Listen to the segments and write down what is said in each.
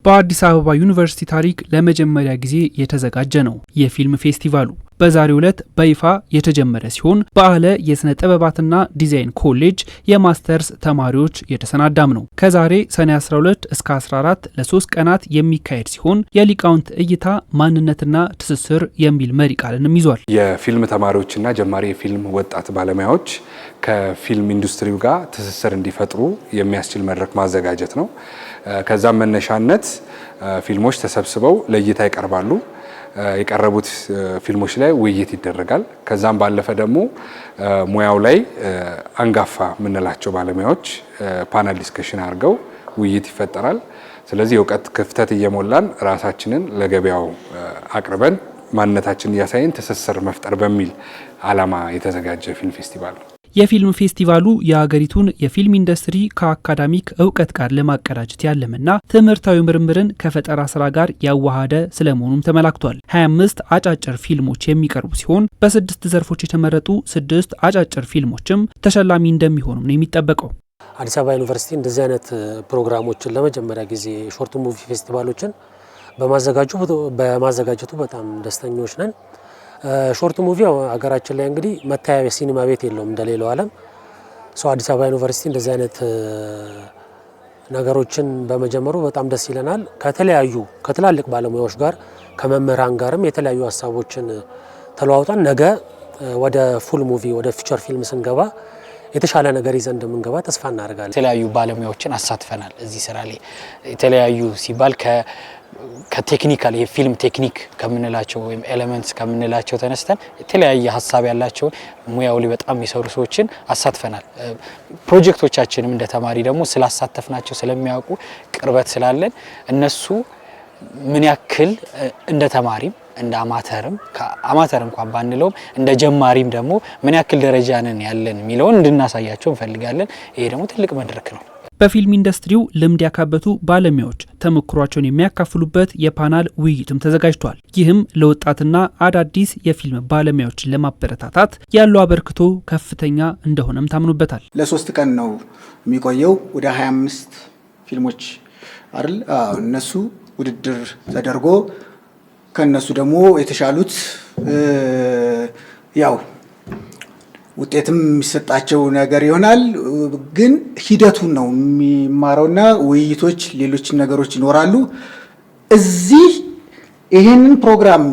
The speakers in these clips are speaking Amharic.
በአዲስ አበባ ዩኒቨርሲቲ ታሪክ ለመጀመሪያ ጊዜ የተዘጋጀ ነው የፊልም ፌስቲቫሉ። በዛሬው ዕለት በይፋ የተጀመረ ሲሆን በአለ የስነ ጥበባትና ዲዛይን ኮሌጅ የማስተርስ ተማሪዎች የተሰናዳም ነው። ከዛሬ ሰኔ 12 እስከ 14 ለ3 ቀናት የሚካሄድ ሲሆን የሊቃውንት እይታ ማንነትና ትስስር የሚል መሪ ቃልንም ይዟል። የፊልም ተማሪዎችና ጀማሪ የፊልም ወጣት ባለሙያዎች ከፊልም ኢንዱስትሪው ጋር ትስስር እንዲፈጥሩ የሚያስችል መድረክ ማዘጋጀት ነው። ከዛም መነሻነት ፊልሞች ተሰብስበው ለእይታ ይቀርባሉ። የቀረቡት ፊልሞች ላይ ውይይት ይደረጋል። ከዛም ባለፈ ደግሞ ሙያው ላይ አንጋፋ የምንላቸው ባለሙያዎች ፓናል ዲስከሽን አድርገው ውይይት ይፈጠራል። ስለዚህ የእውቀት ክፍተት እየሞላን ራሳችንን ለገበያው አቅርበን ማንነታችንን እያሳየን ትስስር መፍጠር በሚል ዓላማ የተዘጋጀ ፊልም ፌስቲቫል ነው። የፊልም ፌስቲቫሉ የሀገሪቱን የፊልም ኢንዱስትሪ ከአካዳሚክ እውቀት ጋር ለማቀዳጀት ያለመና ትምህርታዊ ምርምርን ከፈጠራ ስራ ጋር ያዋሃደ ስለመሆኑም ተመላክቷል። 25 አጫጭር ፊልሞች የሚቀርቡ ሲሆን በ6 ዘርፎች የተመረጡ 6 አጫጭር ፊልሞችም ተሸላሚ እንደሚሆኑም ነው የሚጠበቀው። አዲስ አበባ ዩኒቨርሲቲ እንደዚህ አይነት ፕሮግራሞችን ለመጀመሪያ ጊዜ ሾርት ሙቪ ፌስቲቫሎችን በማዘጋጀቱ በጣም ደስተኞች ነን። ሾርት ሙቪ ሀገራችን ላይ እንግዲህ መታያ ሲኒማ ቤት የለውም እንደሌላው ዓለም። አዲስ አበባ ዩኒቨርሲቲ እንደዚህ አይነት ነገሮችን በመጀመሩ በጣም ደስ ይለናል። ከትላልቅ ባለሙያዎች ጋር ከመምህራን ጋርም የተለያዩ ሀሳቦችን ተለዋውጠን ነገ ወደ ፉል ሙቪ ወደ ፊቸር ፊልም ስንገባ የተሻለ ነገር ይዘን እንደምንገባ ተስፋ እናደርጋለን። የተለያዩ ባለሙያዎችን አሳትፈናል እዚህ ስራ ላይ። የተለያዩ ሲባል ከቴክኒካል የፊልም ቴክኒክ ከምንላቸው ወይም ኤሌመንትስ ከምንላቸው ተነስተን የተለያየ ሀሳብ ያላቸውን ሙያው ላይ በጣም የሚሰሩ ሰዎችን አሳትፈናል። ፕሮጀክቶቻችንም እንደ ተማሪ ደግሞ ስላሳተፍናቸው ስለሚያውቁ ቅርበት ስላለን እነሱ ምን ያክል እንደ ተማሪም እንደ አማተር እንኳን ባንለውም እንደ ጀማሪም ደግሞ ምን ያክል ደረጃ ነን ያለን የሚለውን እንድናሳያቸው እንፈልጋለን። ይሄ ደግሞ ትልቅ መድረክ ነው። በፊልም ኢንዱስትሪው ልምድ ያካበቱ ባለሙያዎች ተሞክሯቸውን የሚያካፍሉበት የፓናል ውይይትም ተዘጋጅቷል። ይህም ለወጣትና አዳዲስ የፊልም ባለሙያዎችን ለማበረታታት ያለው አበርክቶ ከፍተኛ እንደሆነም ታምኑበታል። ለ3 ቀን ነው የሚቆየው። ወደ 25 ፊልሞች አይደል? እነሱ ውድድር ተደርጎ ከነሱ ደግሞ የተሻሉት ያው ውጤትም የሚሰጣቸው ነገር ይሆናል። ግን ሂደቱን ነው የሚማረውና ውይይቶች፣ ሌሎች ነገሮች ይኖራሉ። እዚህ ይሄንን ፕሮግራም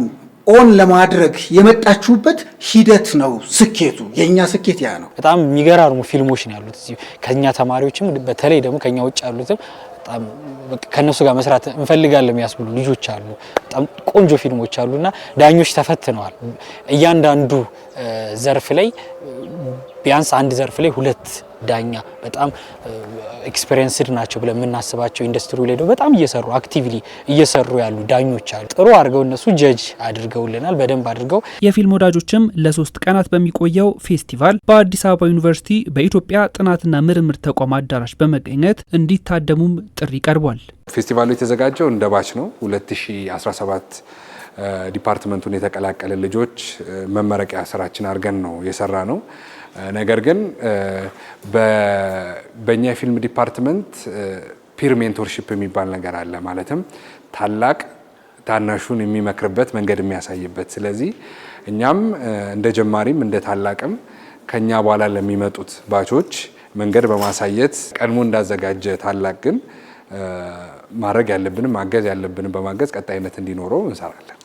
ኦን ለማድረግ የመጣችሁበት ሂደት ነው ስኬቱ። የኛ ስኬት ያ ነው። በጣም የሚገራርሙ ፊልሞች ነው ያሉት እዚህ ከኛ ተማሪዎችም በተለይ ደግሞ ከኛ ውጭ ያሉትም በጣም ከነሱ ጋር መስራት እንፈልጋለን የሚያስብሉ ልጆች አሉ። በጣም ቆንጆ ፊልሞች አሉና ዳኞች ተፈትነዋል። እያንዳንዱ ዘርፍ ላይ ቢያንስ አንድ ዘርፍ ላይ 2 ዳኛ በጣም ኤክስፒሪየንስድ ናቸው ብለን የምናስባቸው ኢንዱስትሪው ላይ በጣም አክቲቭሊ እየሰሩ ያሉ ዳኞች አሉ። ጥሩ አድርገው እነሱ ጀጅ አድርገውልናል በደንብ አድርገው። የፊልም ወዳጆችም ለ3 ቀናት በሚቆየው ፌስቲቫል በአዲስ አበባ ዩኒቨርሲቲ በኢትዮጵያ ጥናትና ምርምር ተቋም አዳራሽ በመገኘት እንዲታደሙም ጥሪ ቀርቧል። ፌስቲቫሉ የተዘጋጀው እንደ ባች ነው። 2017 ዲፓርትመንቱን የተቀላቀለ ልጆች መመረቂያ ስራችን አድርገን ነው የሰራ ነው። ነገር ግን በእኛ የፊልም ዲፓርትመንት ፒር ሜንቶርሺፕ የሚባል ነገር አለ። ማለትም ታላቅ ታናሹን የሚመክርበት መንገድ የሚያሳይበት። ስለዚህ እኛም እንደ ጀማሪም እንደ ታላቅም ከኛ በኋላ ለሚመጡት ባቾች መንገድ በማሳየት ቀድሞ እንዳዘጋጀ ታላቅ ግን ማድረግ ያለብንም ማገዝ ያለብንም በማገዝ ቀጣይነት እንዲኖረው እንሰራለን።